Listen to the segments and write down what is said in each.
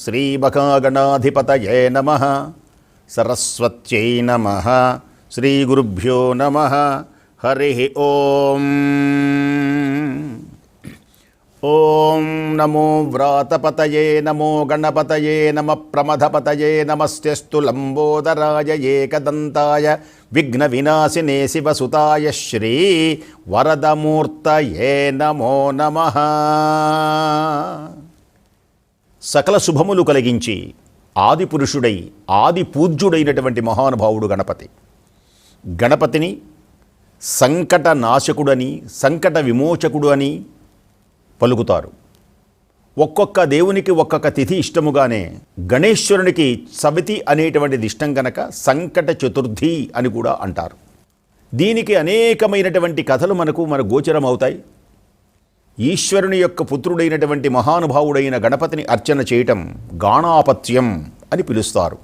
శ్రీమఖాగణాధిపతయే నమః. సరస్వత్యై నమః. శ్రీగురుభ్యో నమః. హరి ఓం. ఓం నమో వ్రాతపతయే నమో గణపతయే నమ ప్రమథపతయే నమస్తేస్తు లంబోదరాయ ఏకదంతాయ విఘ్న వినాశినే శివసుతాయ శ్రీ వరదమూర్తయే నమో నమః. సకల శుభములు కలిగించి ఆదిపురుషుడై ఆది పూజ్యుడైనటువంటి మహానుభావుడు గణపతి. గణపతిని సంకట నాశకుడని సంకట విమోచకుడు అని పలుకుతారు. ఒక్కొక్క దేవునికి ఒక్కొక్క తిథి ఇష్టముగానే గణేశ్వరునికి సవితి అనేటువంటిది ఇష్టం గనక సంకట చతుర్థి అని కూడా అంటారు. దీనికి అనేకమైనటువంటి కథలు మన గోచరం అవుతాయి. ఈశ్వరుని యొక్క పుత్రుడైనటువంటి మహానుభావుడైన గణపతిని అర్చన చేయటం గాణాపత్యం అని పిలుస్తారు.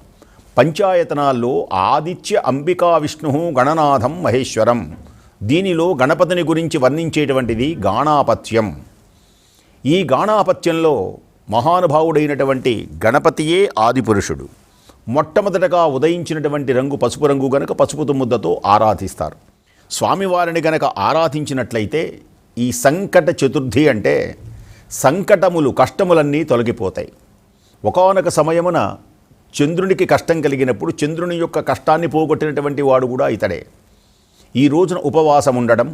పంచాయతనాల్లో ఆదిత్య అంబికా విష్ణు గణనాథం మహేశ్వరం, దీనిలో గణపతిని గురించి వర్ణించేటువంటిది గాణాపత్యం. ఈ గాణాపత్యంలో మహానుభావుడైనటువంటి గణపతియే ఆదిపురుషుడు. మొట్టమొదటగా ఉదయించినటువంటి రంగు పసుపు రంగు గనక పసుపు తుమ్ముద్దతో ఆరాధిస్తారు. స్వామివారిని గనక ఆరాధించినట్లయితే ఈ సంకట చతుర్థి అంటే సంకటములు కష్టములన్నీ తొలగిపోతాయి. ఒకానొక సమయమున చంద్రునికి కష్టం కలిగినప్పుడు చంద్రుని యొక్క కష్టాన్ని పోగొట్టినటువంటి వాడు కూడా ఇతడే. ఈ రోజున ఉపవాసం ఉండడం,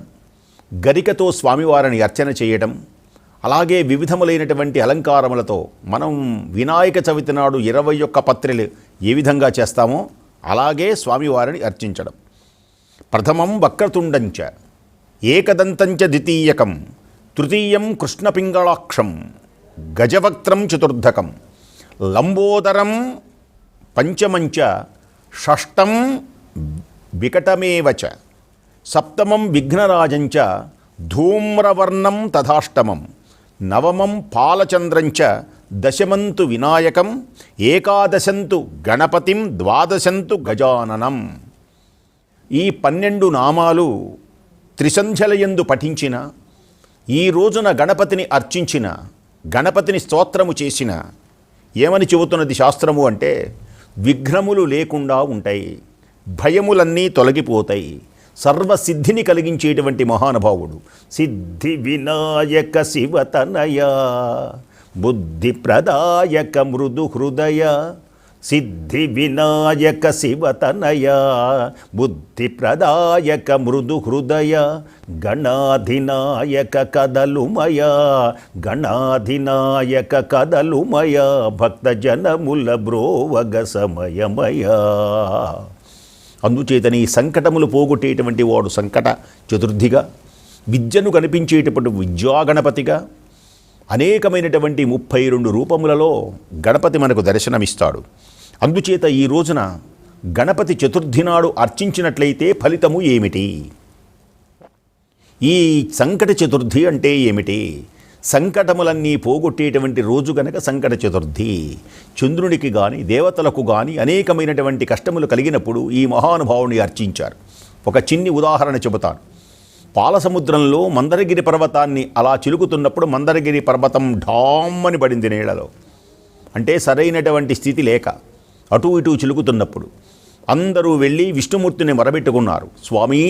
గరికతో స్వామివారిని అర్చన చేయడం, అలాగే వివిధములైనటువంటి అలంకారములతో మనం వినాయక చవితి నాడు 21 పత్రిలు ఏ విధంగా చేస్తామో అలాగే స్వామివారిని అర్చించడం. ప్రథమం వక్రతుండంచ ఏకదంతంచ ద్వితీయకం తృతీయం కృష్ణపింగళాక్షం గజవక్త్రం చతుర్ధకం లంబోదరం పంచమంచ షష్టం వికటమేవచ సప్తమం విఘ్నరాజంచ ధూమ్రవర్ణం తథాష్టమం నవమం పాలచంద్రంచ దశమంతు వినాయకం ఏకాదశంతు గణపతిం ద్వాదశంతు గజాననం. ఈ 12 నామాలు త్రిసంధ్యలయందు పఠించిన, ఈ రోజున గణపతిని అర్చించిన, గణపతిని స్తోత్రము చేసిన ఏమని చెబుతున్నది శాస్త్రము అంటే విఘ్నములు లేకుండా ఉంటాయి, భయములన్నీ తొలగిపోతాయి, సర్వసిద్ధిని కలిగించేటువంటి మహానుభావుడు. సిద్ధి వినాయక శివతనయ బుద్ధి ప్రదాయక మృదు హృదయ, సిద్ధి వినాయక శివతనయ బుద్ధి ప్రదాయక మృదు హృదయ, గణాధినాయక కదలుమయ గణాధినాయక కదలుమయ, భక్త జనముల బ్రోవగ సమయమయ. అందుచేతని సంకటములు పోగొట్టేటువంటి వాడు సంకట చతుర్థిగా, విద్యను కనిపించేటప్పుడు విద్యాగణపతిగా, అనేకమైనటువంటి 32 రూపములలో గణపతి మనకు దర్శనమిస్తాడు. అందుచేత ఈ రోజున గణపతి చతుర్థి నాడు అర్చించినట్లయితే ఫలితము ఏమిటి? ఈ సంకట చతుర్థి అంటే ఏమిటి? సంకటములన్నీ పోగొట్టేటువంటి రోజు గనక సంకట చతుర్థి. చంద్రునికి కానీ దేవతలకు కానీ అనేకమైనటువంటి కష్టములు కలిగినప్పుడు ఈ మహానుభావుని అర్చించారు. ఒక చిన్ని ఉదాహరణ చెబుతాను. పాలసముద్రంలో మందరగిరి పర్వతాన్ని అలా చిలుకుతున్నప్పుడు మందరగిరి పర్వతం ఢామ్మని పడింది నీళ్లలో. అంటే సరైనటువంటి స్థితి లేక అటు ఇటు చిలుకుతున్నప్పుడు అందరూ వెళ్ళి విష్ణుమూర్తిని మొరబెట్టుకున్నారు. స్వామి,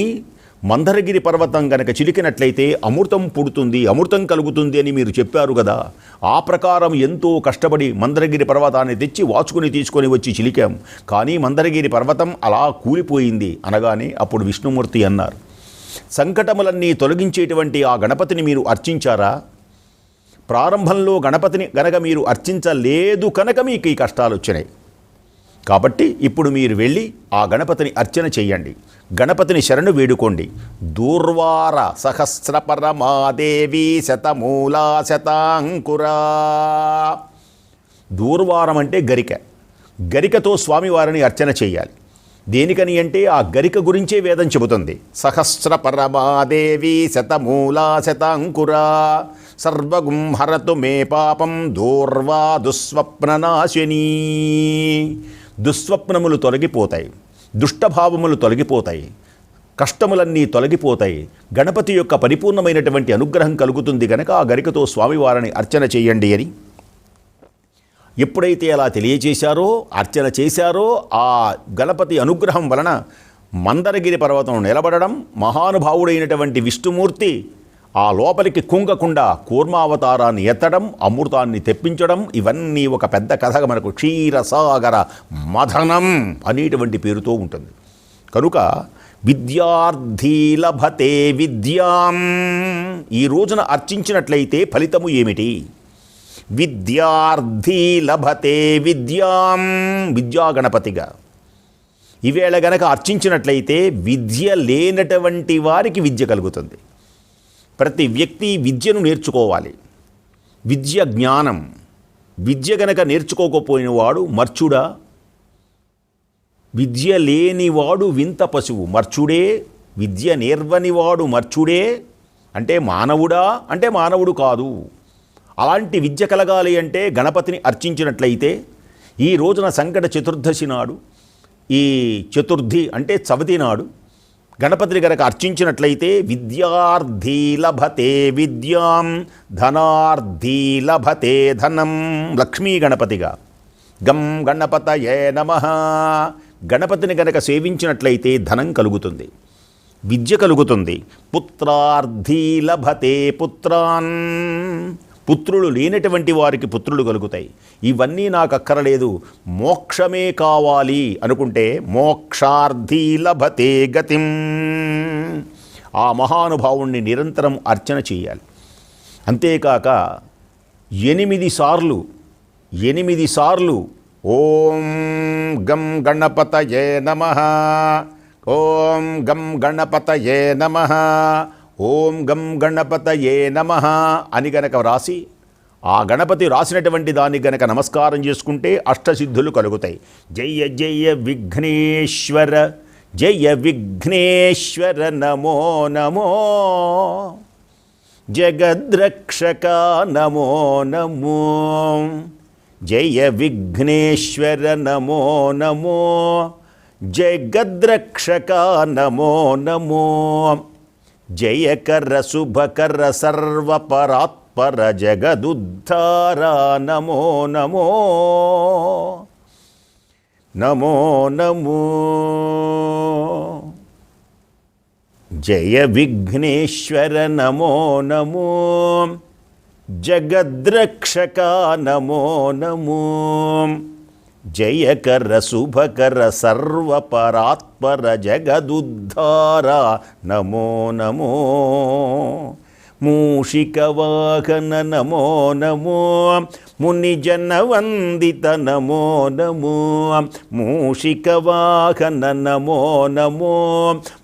మందరగిరి పర్వతం కనుక చిలికినట్లయితే అమృతం పుడుతుంది, అమృతం కలుగుతుంది అని మీరు చెప్పారు కదా. ఆ ప్రకారం ఎంతో కష్టపడి మందరగిరి పర్వతాన్ని తెచ్చి వాచుకుని తీసుకొని వచ్చి చిలికాం, కానీ మందరగిరి పర్వతం అలా కూలిపోయింది అనగానే అప్పుడు విష్ణుమూర్తి అన్నారు, సంకటములన్నీ తొలగించేటువంటి ఆ గణపతిని మీరు అర్చించారా? ప్రారంభంలో గణపతిని గనక మీరు అర్చించలేదు కనుక మీకు ఈ కష్టాలు వచ్చినాయి. కాబట్టి ఇప్పుడు మీరు వెళ్ళి ఆ గణపతిని అర్చన చెయ్యండి, గణపతిని శరణు వేడుకోండి. దూర్వార సహస్రపరమాదేవి శతమూలా శతాంకురా. దూర్వారం అంటే గరిక, గరికతో స్వామివారిని అర్చన చేయాలి. దేనికని అంటే ఆ గరిక గురించే వేదం చెబుతుంది. సహస్ర పరమాదేవి శతమూలా శతాంకురా సర్వగుం హరతు మే పాపం దూర్వా దుస్వప్ననాశిని. దుస్వప్నములు తొలగిపోతాయి, దుష్టభావములు తొలగిపోతాయి, కష్టములన్నీ తొలగిపోతాయి. గణపతి యొక్క పరిపూర్ణమైనటువంటి అనుగ్రహం కలుగుతుంది గనక ఆ గరికతో స్వామివారిని అర్చన చేయండి అని ఎప్పుడైతే అలా తెలియచేశారో, అర్చన చేశారో, ఆ గణపతి అనుగ్రహం వలన మందరగిరి పర్వతం నిలబడడం, మహానుభావుడైనటువంటి విష్ణుమూర్తి ఆ లోపలికి కుంగకుండా కూర్మావతారాన్ని ఎత్తడం, అమృతాన్ని తెప్పించడం, ఇవన్నీ ఒక పెద్ద కథగా మనకు క్షీరసాగర మథనం అనేటువంటి పేరుతో ఉంటుంది. కనుక విద్యార్థి లభతే విద్యాం, ఈ రోజున అర్చించినట్లయితే ఫలితము ఏమిటి? విద్యార్థి లభతే విద్యాం, విద్యా గణపతిగా ఈవేళ గనక అర్చించినట్లయితే విద్య లేనటువంటి వారికి విద్య కలుగుతుంది. ప్రతి వ్యక్తి విద్యను నేర్చుకోవాలి. విద్య జ్ఞానం. విద్య గనక నేర్చుకోకపోయినవాడు మర్చుడా? విద్య లేనివాడు వింత పశువు మర్చుడే, విద్య నేర్వనివాడు మర్చుడే. అంటే మానవుడా? అంటే మానవుడు కాదు. అలాంటి విద్య కలగాలి అంటే గణపతిని అర్చించినట్లయితే ఈ రోజున సంకట చతుర్దశి నాడు, ఈ చతుర్థి అంటే చవితి నాడు గణపతిని గనక అర్చించినట్లయితే విద్యార్థి లభతే విద్యాం, ధనార్థి లభతే ధనం. లక్ష్మీ గణపతిగా గం గణపతయే నమః, గణపతిని గనక సేవించినట్లయితే ధనం కలుగుతుంది, విద్య కలుగుతుంది. పుత్రార్థి లభతే పుత్రాన్, పుత్రులు లేనటువంటి వారికి పుత్రులు కలుగుతాయి. ఇవన్నీ నాకు అక్కరలేదు, మోక్షమే కావాలి అనుకుంటే మోక్షార్థి లభతే గతిం, ఆ మహానుభావుణ్ణి నిరంతరం అర్చన చేయాలి. అంతేకాక 8 సార్లు ఓం గం గణపతయే నమః, ఓం గం గణపతయే నమః, ఓం గం గణపతయే నమః అని గనక రాసి ఆ గణపతి రాసినటువంటి దానికి గనక నమస్కారం చేసుకుంటే అష్టసిద్ధులు కలుగుతాయి. జయ జయ విఘ్నేశ్వర, జయ విఘ్నేశ్వర నమో నమో, జగద్రక్షక నమో నమో, జయ విఘ్నేశ్వర నమో నమో, జగద్రక్షక నమో నమో, జయకర శుభకర సర్వపరాత్పర జగదుద్ధార నమో నమో, నమో నమో, జయ విఘ్నేశ్వర నమో నమో, జగద్రక్షక నమో నమో, జయకర శుభకర సర్వపరాత్పర జగదుద్ధార నమో నమో, మూషికవాహన నమో నమో, మునిజన వందిత నమో నమో, మూషికవాహన నమో నమో,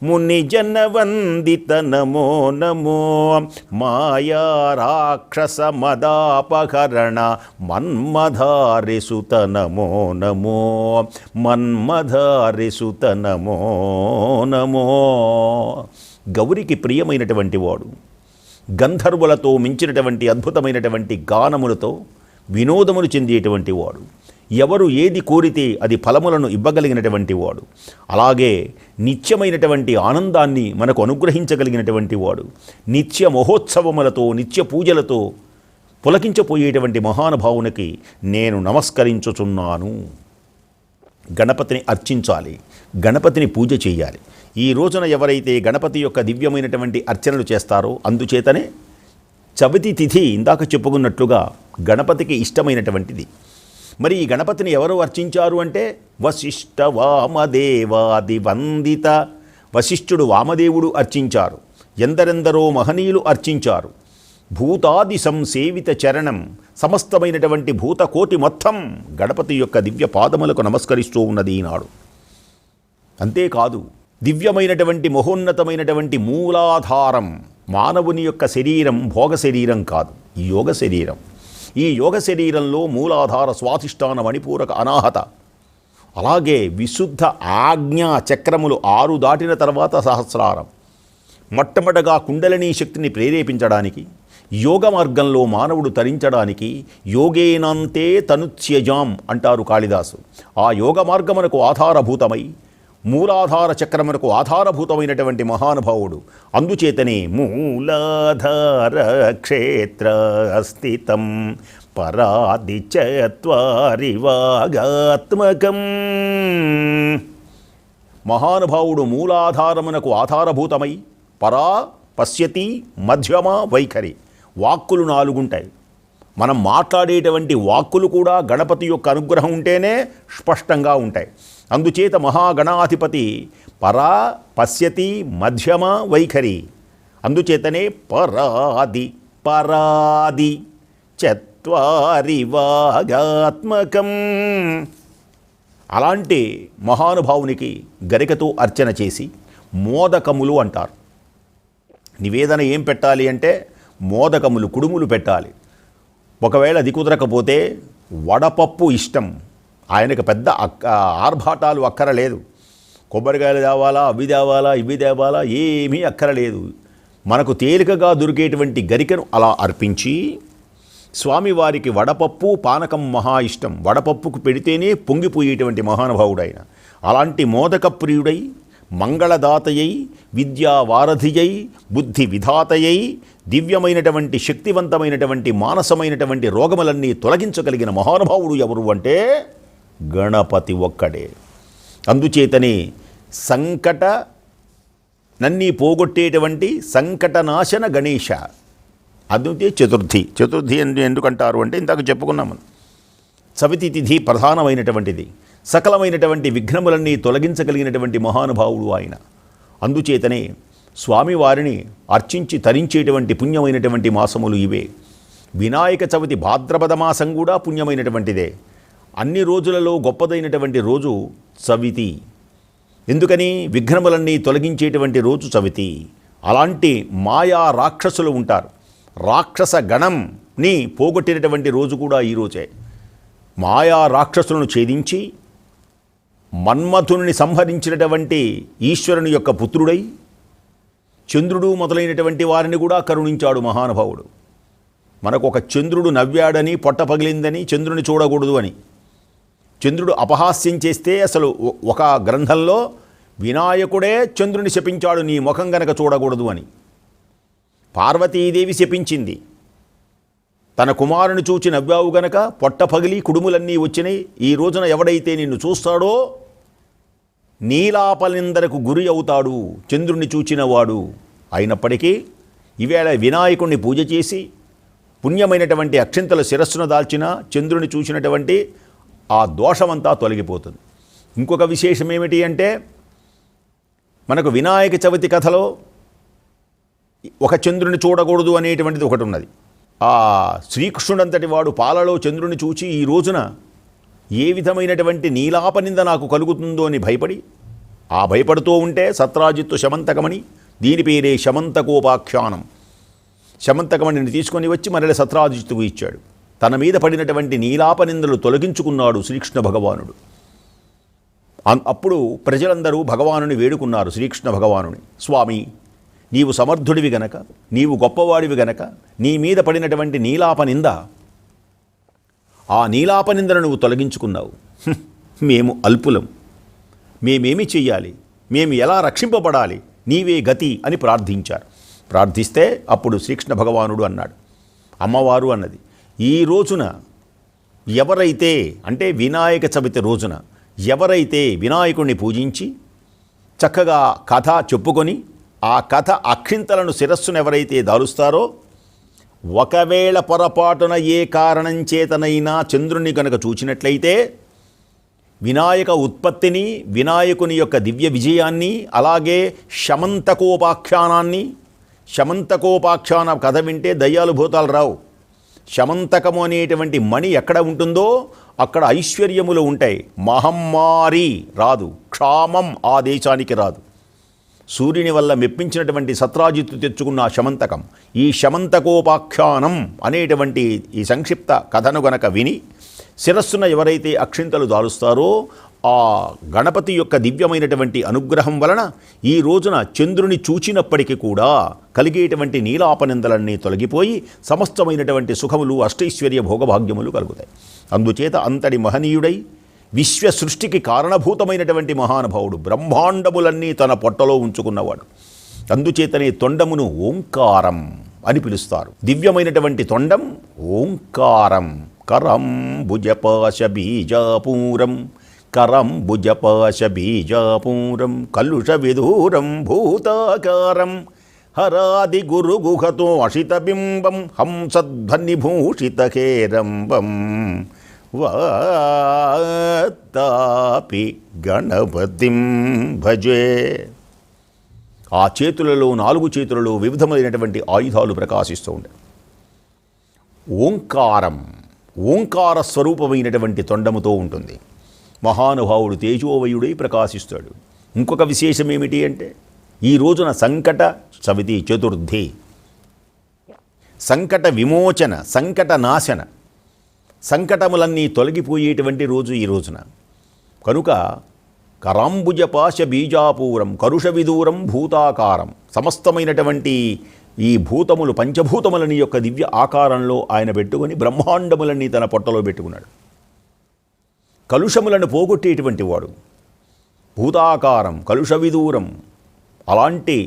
మునిజన వందిత నమో నమో, మాయా రాక్షస మదాపహరణ మన్మధారిసుత నమో నమో, మన్మధారిసుత నమో నమో. గౌరికి ప్రియమైనటువంటి వాడు, గంధర్వులతో మించినటువంటి అద్భుతమైనటువంటి గానములతో వినోదములు చెందేటువంటి వాడు, ఎవరు ఏది కోరితే అది ఫలములను ఇవ్వగలిగినటువంటి వాడు, అలాగే నిత్యమైనటువంటి ఆనందాన్ని మనకు అనుగ్రహించగలిగినటువంటి వాడు, నిత్య మహోత్సవములతో నిత్య పూజలతో పులకించపోయేటువంటి మహానుభావునికి నేను నమస్కరించుచున్నాను. గణపతిని అర్చించాలి, గణపతిని పూజ చేయాలి. ఈ రోజున ఎవరైతే గణపతి యొక్క దివ్యమైనటువంటి అర్చనలు చేస్తారో, అందుచేతనే చవితి తిథి ఇందాక చెప్పుకున్నట్లుగా గణపతికి ఇష్టమైనటువంటిది. మరి ఈ గణపతిని ఎవరు అర్చించారు అంటే వశిష్ఠ వామదేవాది వందిత, వశిష్ఠుడు వామదేవుడు అర్చించారు, ఎందరెందరో మహనీయులు అర్చించారు. భూతాది సంసేవిత చరణం, సమస్తమైనటువంటి భూతకోటి మొత్తం గణపతి యొక్క దివ్య పాదములకు నమస్కరిస్తూ ఉన్నది ఈనాడు. అంతేకాదు, దివ్యమైనటువంటి మహోన్నతమైనటువంటి మూలాధారం, మానవుని యొక్క శరీరం భోగ శరీరం కాదు, యోగ శరీరం. ఈ యోగ శరీరంలో మూలాధార, స్వాధిష్టాన, మణిపూరక, అనాహత, అలాగే విశుద్ధ ఆజ్ఞా చక్రములు 6 దాటిన తర్వాత సహస్రారం. మొట్టమొదటగా కుండలినీ శక్తిని ప్రేరేపించడానికి, యోగ మార్గంలో మానవుడు తరించడానికి యోగేనంతే తనుత్యజాం అంటారు కాళిదాసు. ఆ యోగ మార్గమునకు ఆధారభూతమై, మూలాధార చక్రమునకు ఆధారభూతమైనటువంటి మహానుభావుడు. అందుచేతనే మూలాధార క్షేత్ర స్థితం పరాది చత్వారి వాగాత్మకం. మహానుభావుడు మూలాధారమునకు ఆధారభూతమై పరా పశ్యతి మధ్యమ వైఖరి. వాక్కులు 4 ఉంటాయి. మనం మాట్లాడేటువంటి వాక్కులు కూడా గణపతి యొక్క అనుగ్రహం ఉంటేనే స్పష్టంగా ఉంటాయి. అందుచేత మహాగణాధిపతి పరా పశ్యతి మధ్యమ వైఖరి. అందుచేతనే పరాది చత్వారి వాగాత్మకం. అలాంటి మహానుభావునికి గరికతో అర్చన చేసి మోదకములు అంటారు. నివేదన ఏం పెట్టాలి అంటే మోదకములు, కుడుములు పెట్టాలి. ఒకవేళ అది కుదరకపోతే వడపప్పు ఇష్టం. ఆయనకు పెద్ద ఆర్భాటాలు అక్కరలేదు. కొబ్బరికాయలు తేవాలా, అవి తేవాలా, ఇవి తేవాలా, ఏమీ అక్కరలేదు. మనకు తేలికగా దొరికేటువంటి గరికను అలా అర్పించి, స్వామివారికి వడపప్పు పానకం మహా ఇష్టం. వడపప్పుకు పెడితేనే పొంగిపోయేటువంటి మహానుభావుడు ఆయన. అలాంటి మోదక ప్రియుడై, మంగళదాతయై, విద్యావారధియై, బుద్ధి విధాతయై, దివ్యమైనటువంటి శక్తివంతమైనటువంటి మానసమైనటువంటి రోగములన్నీ తొలగించగలిగిన మహానుభావుడు ఎవరు అంటే గణపతి ఒక్కడే. అందుచేతనే సంకట నన్నీ పోగొట్టేటువంటి సంకటనాశన గణేశ. అందుకే చతుర్థి అని ఎందుకంటారు అంటే ఇందాక చెప్పుకున్నాము. చవితి తిథి ప్రధానమైనటువంటిది. సకలమైనటువంటి విఘ్నములన్నీ తొలగించగలిగినటువంటి మహానుభావుడు ఆయన. అందుచేతనే స్వామివారిని అర్చించి తరించేటువంటి పుణ్యమైనటువంటి మాసములు ఇవే. వినాయక చవితి భాద్రపద మాసం కూడా పుణ్యమైనటువంటిదే. అన్ని రోజులలో గొప్పదైనటువంటి రోజు చవితి. ఎందుకని? విఘ్నములన్నీ తొలగించేటువంటి రోజు చవితి. అలాంటి మాయా రాక్షసులు ఉంటారు. రాక్షస గణంని పోగొట్టినటువంటి రోజు కూడా ఈరోజే. మాయా రాక్షసులను ఛేదించి మన్మథుని సంహరించినటువంటి ఈశ్వరుని యొక్క పుత్రుడై చంద్రుడు మొదలైనటువంటి వారిని కూడా కరుణించాడు మహానుభావుడు. మనకు ఒక చంద్రుడు నవ్వాడని, పొట్ట పగిలిందని చంద్రుని చూడకూడదు అని, చంద్రుడు అపహాస్యం చేస్తే అసలు ఒక గ్రంథంలో వినాయకుడే చంద్రుని శపించాడు, నీ ముఖం గనక చూడకూడదు అని. పార్వతీదేవి శపించింది. తన కుమారుని చూచి నవ్వావు గనక పొట్ట పగిలి కుడుములన్నీ వచ్చినాయి. ఈ రోజున ఎవడైతే నిన్ను చూస్తాడో నీలాపనిందరకు గురి అవుతాడు చంద్రుని చూచినవాడు. అయినప్పటికీ ఈవేళ వినాయకుడిని పూజ చేసి పుణ్యమైనటువంటి అక్షింతల శిరస్సును దాల్చిన చంద్రుని చూసినటువంటి ఆ దోషమంతా తొలగిపోతుంది. ఇంకొక విశేషం ఏమిటి అంటే, మనకు వినాయక చవితి కథలో ఒక చంద్రుని చూడకూడదు అనేటువంటిది ఒకటి ఉన్నది. ఆ శ్రీకృష్ణుడంతటి వాడు పాలలో చంద్రుని చూచి ఈ రోజున ఏ విధమైనటువంటి నీలాపనింద నాకు కలుగుతుందో అని భయపడి, ఆ భయపడుతూ ఉంటే సత్రాజిత్తు శమంతకమణి, దీని పేరే శమంతకోపాఖ్యానం. శమంతకమణిని తీసుకొని వచ్చి మరల సత్రాజిత్తుకు ఇచ్చాడు. తన మీద పడినటువంటి నీలాపనిందలు తొలగించుకున్నాడు శ్రీకృష్ణ భగవానుడు. అప్పుడు ప్రజలందరూ భగవానుని వేడుకున్నారు. శ్రీకృష్ణ భగవానుని, స్వామి నీవు సమర్థుడివి గనక, నీవు గొప్పవాడివి గనక నీ మీద పడినటువంటి నీలాపనింద, ఆ నీలాపనిందను నువ్వు తొలగించుకున్నావు. మేము అల్పులం, మేమేమి చెయ్యాలి, మేము ఎలా రక్షింపబడాలి, నీవే గతి అని ప్రార్థించారు. ప్రార్థిస్తే అప్పుడు శ్రీకృష్ణ భగవానుడు అన్నాడు, అమ్మవారు అన్నది, ఈ రోజున ఎవరైతే అంటే వినాయక చవితి రోజున ఎవరైతే వినాయకుడిని పూజించి చక్కగా కథ చెప్పుకొని ఆ కథ అక్షింతలను శిరస్సును ఎవరైతే దాలుస్తారో, ఒకవేళ పొరపాటున ఏ కారణం చేతనైనా చంద్రుని కనుక చూచినట్లయితే వినాయక ఉత్పత్తిని, వినాయకుని యొక్క దివ్య విజయాన్ని, అలాగే శమంతకోపాఖ్యానాన్ని, శమంతకోపాఖ్యాన కథ వింటే దయ్యాలు భూతాలు రావు. శమంతకము అనేటువంటి మణి ఎక్కడ ఉంటుందో అక్కడ ఐశ్వర్యములు ఉంటాయి. మహమ్మారి రాదు, క్షామం ఆ దేశానికి రాదు. సూర్యుని వల్ల మెప్పించినటువంటి సత్రాజిత్తు తెచ్చుకున్న శమంతకం, ఈ శమంతకోపాఖ్యానం అనేటువంటి ఈ సంక్షిప్త కథను గనక విని శిరస్సున ఎవరైతే అక్షింతలు దాలుస్తారో ఆ గణపతి యొక్క దివ్యమైనటువంటి అనుగ్రహం వలన ఈ రోజున చంద్రుని చూచినప్పటికీ కూడా కలిగేటువంటి నీలాపనిందలన్నీ తొలగిపోయి సమస్తమైనటువంటి సుఖములు, అష్టైశ్వర్య భోగభాగ్యములు కలుగుతాయి. అందుచేత అంతటి మహనీయుడై విశ్వ సృష్టికి కారణభూతమైనటువంటి మహానుభావుడు, బ్రహ్మాండములన్నీ తన పొట్టలో ఉంచుకున్నవాడు. అందుచేతనే తొండమును ఓంకారం అని పిలుస్తారు. దివ్యమైనటువంటి తొండం ఓంకారం. కరం భుజపాశ బీజాపూరం, కరం భుజపాశ బీజాపూరం, కలుష విదూరం భూతాకారం, హరాది గురుగుహతో అషితబింబం, హంసధ్వనిభూషితకేరంబం, వాతాపి గణపతిం భజే. ఆ చేతులలో 4 చేతులలో వివిధమైనటువంటి ఆయుధాలు ప్రకాశిస్తూ ఉంటాయి. ఓంకారం, ఓంకార స్వరూపమైనటువంటి తొండముతో ఉంటుంది. మహానుభావుడు తేజోవయుడై ప్రకాశిస్తాడు. ఇంకొక విశేషం ఏమిటి అంటే, ఈ రోజున సంకట చవితి చతుర్థి, సంకట విమోచన, సంకట నాశన, సంకటములన్నీ తొలగిపోయేటువంటి రోజు ఈ రోజున. కనుక కరాంబుజపాశ బీజాపూరం, కరుష విదూరం భూతాకారం, సమస్తమైనటువంటి ఈ భూతములు పంచభూతములని యొక్క దివ్య ఆకారంలో ఆయన పెట్టుకొని బ్రహ్మాండములన్నీ తన పొట్టలో పెట్టుకున్నాడు. కలుషములను పోగొట్టేటువంటి వాడు భూతాకారం, కలుష విదూరం. అలాంటి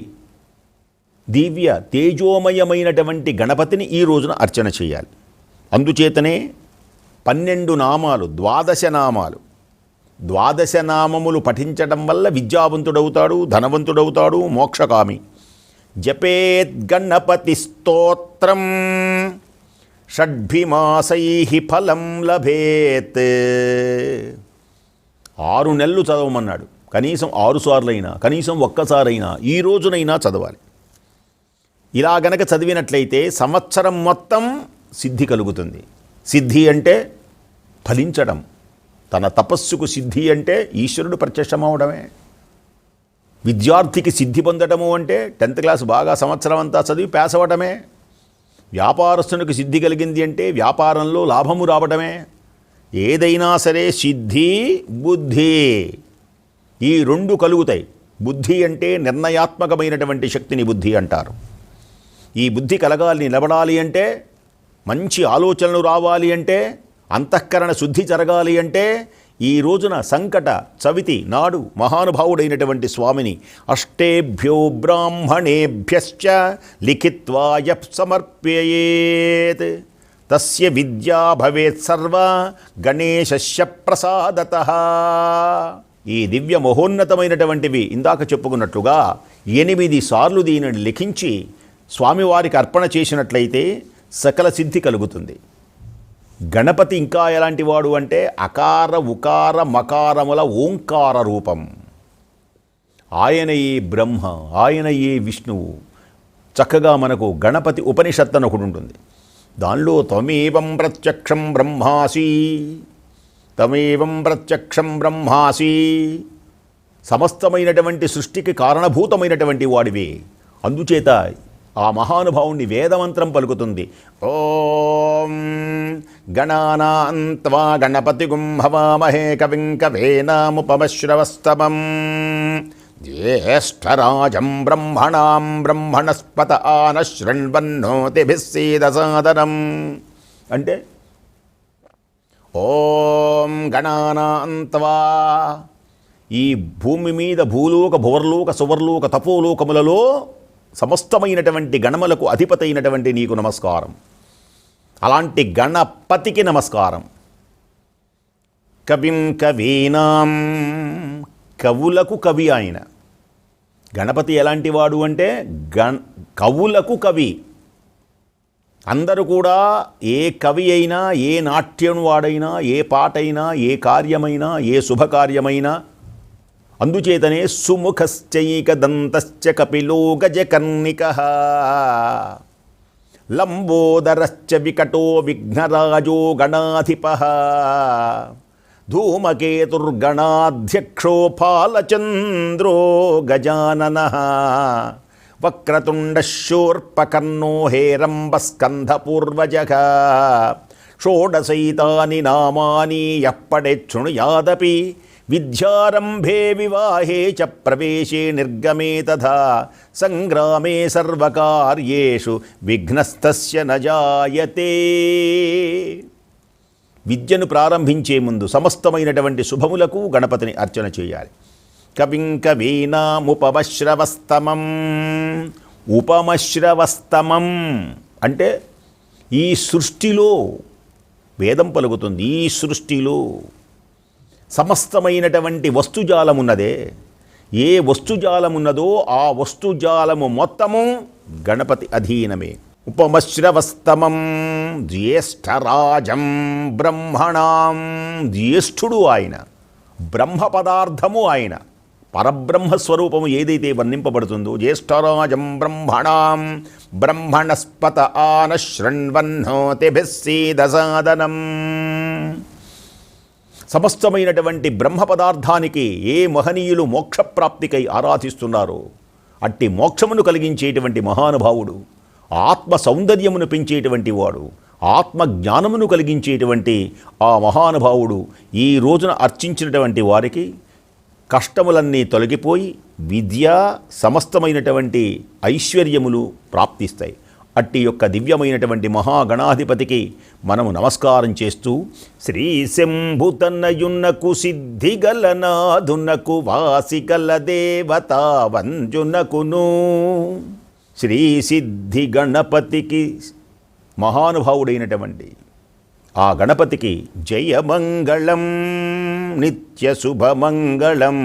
దివ్య తేజోమయమైనటువంటి గణపతిని ఈ రోజున అర్చన చేయాలి. అందుచేతనే 12 నామాలు, 12 నామాలు, 12 నామములు పఠించడం వల్ల విద్యావంతుడవుతాడు, ధనవంతుడవుతాడు, మోక్షకామి. జపేత్ గణపతి స్తోత్రం షడ్భిమాసై ఫలం లభేత్. 6 నెలలు చదవమన్నాడు. కనీసం 6 సార్లైనా, కనీసం ఒక్కసారైనా ఈ రోజునైనా చదవాలి. ఇలా గనక చదివినట్లయితే సంవత్సరం మొత్తం సిద్ధి కలుగుతుంది. సిద్ధి అంటే ఫలించడం. తన తపస్సుకు సిద్ధి అంటే ఈశ్వరుడు ప్రత్యక్షమవడమే. విద్యార్థికి సిద్ధి పొందడము అంటే 10th క్లాస్ బాగా సంవత్సరం అంతా చదివి పాస్ అవ్వడమే. వ్యాపారస్తునికి సిద్ధి కలిగింది అంటే వ్యాపారంలో లాభము రావడమే. ఏదైనా సరే సిద్ధి, బుద్ధి, ఈ 2 కలుగుతాయి. బుద్ధి అంటే నిర్ణయాత్మకమైనటువంటి శక్తిని బుద్ధి అంటారు. ఈ బుద్ధి కలగాలి, నిలబడాలి అంటే, మంచి ఆలోచనలు రావాలి అంటే, అంతఃకరణ శుద్ధి జరగాలి అంటే, ఈ రోజున సంకట చవితి నాడు మహానుభావుడైనటువంటి స్వామిని అష్టేభ్యో బ్రాహ్మణేభ్యశ్చ లిఖిత్వా యః సమర్పయేత్ తస్య విద్యా భవేత్ సర్వ గణేశస్య ప్రసాదతః. ఈ దివ్య మహోన్నతమైనటువంటివి ఇందాక చెప్పుకున్నట్లుగా 8 సార్లు దీనిని లిఖించి స్వామివారికి అర్పణ చేసినట్లయితే సకల సిద్ధి కలుగుతుంది. గణపతి ఇంకా ఎలాంటి వాడు అంటే అకార ఉకార మకారముల ఓంకార రూపం. ఆయనయే బ్రహ్మ, ఆయనయే విష్ణువు. చక్కగా మనకు గణపతి ఉపనిషత్తు అని ఒకటి ఉంటుంది. దానిలో త్వమేవం ప్రత్యక్షం బ్రహ్మాసి, త్వమేవం ప్రత్యక్షం బ్రహ్మాసి, సమస్తమైనటువంటి సృష్టికి కారణభూతమైనటువంటి వాడివి. అందుచేత ఆ మహానుభావుణ్ణి వేదమంత్రం పలుకుతుంది. ఓం గణానాం త్వా గణపతిగుం హవామహే కవిం కవేనాముపమశ్రవస్తమం జ్యేష్ఠరాజం బ్రహ్మణాం బ్రహ్మణస్పత ఆనశృణ్వన్నోతిభిः సీదసాదనం. అంటే ఓం గణానాం త్వా, ఈ భూమి మీద భూలోక భువర్లోక సువర్లోక తపోలోకములలో సమస్తమైనటువంటి గణములకు అధిపతి అయినటువంటి నీకు నమస్కారం. అలాంటి గణపతికి నమస్కారం. కవిం కవీనాం, కవులకు కవి ఆయన. గణపతి ఎలాంటి వాడు అంటే కవులకు కవి. అందరూ కూడా ఏ కవి అయినా, ఏ నాట్యం వాడైనా, ఏ పాటైనా, ఏ కార్యమైనా, ఏ శుభకార్యమైనా, అందుచేతనే సుముఖశ్చైకదంతశ్చ కపిలో గజకర్ణికః లంబోదరశ్చ వికటో విఘ్నరాజో గణాధిపః ధూమకేతుర్గణాధ్యక్షో ఫాలచంద్రో గజాననః వక్రతుండశూర్పకర్ణో హేరంబస్కంధపూర్వజః షోడశైతాని నామాని యః పఠేత్ శృణుయాదపి విద్యారంభే వివాహే చ ప్రవేశే నిర్గమే తథా సంగ్రామే సర్వకార్యేషు విఘ్నస్తస్య న జాయతే. విద్యను ప్రారంభించే ముందు సమస్తమైనటువంటి శుభములకు గణపతిని అర్చన చేయాలి. కవిం కవీనాముపమశ్రవస్తమం, ఉపమశ్రవస్తమం అంటే ఈ సృష్టిలో వేదం పలుకుతుంది, ఈ సృష్టిలో సమస్తమైనటువంటి వస్తుజాలమున్నదే, ఏ వస్తుజాలమున్నదో ఆ వస్తుజాలము మొత్తము గణపతి అధీనమే. ఉపమశ్రవస్తమం జ్యేష్ఠరాజం బ్రహ్మణాం, జ్యేష్ఠుడు ఆయన, బ్రహ్మ పదార్థము ఆయన, పరబ్రహ్మస్వరూపము ఏదైతే వర్ణింపబడుతుందో, జ్యేష్ఠరాజం బ్రహ్మణాం బ్రహ్మణస్పత ఆన శృణ్వన్నోతిభిస్సీదసాదనం. సమస్తమైనటువంటి బ్రహ్మ పదార్థానికి ఏ మహనీయులు మోక్షప్రాప్తికై ఆరాధిస్తున్నారో అట్టి మోక్షమును కలిగించేటువంటి మహానుభావుడు, ఆత్మ సౌందర్యమును పెంచేటువంటి వాడు, ఆత్మ జ్ఞానమును కలిగించేటువంటి ఆ మహానుభావుడు ఈ రోజున అర్చించినటువంటి వారికి కష్టములన్నీ తొలగిపోయి విద్య సమస్తమైనటువంటి ఐశ్వర్యములు ప్రాప్తిస్తాయి. అట్టి యొక్క దివ్యమైనటువంటి మహాగణాధిపతికి మనము నమస్కారం చేస్తూ, శ్రీ శంభుతన్నయున్నకు సిద్ధిగలనాదునకు వాసిగల దేవతా వంజునకును. శ్రీ సిద్ధి గణపతికి, మహానుభావుడైనటువంటి ఆ గణపతికి జయమంగళం నిత్య శుభమంగళం.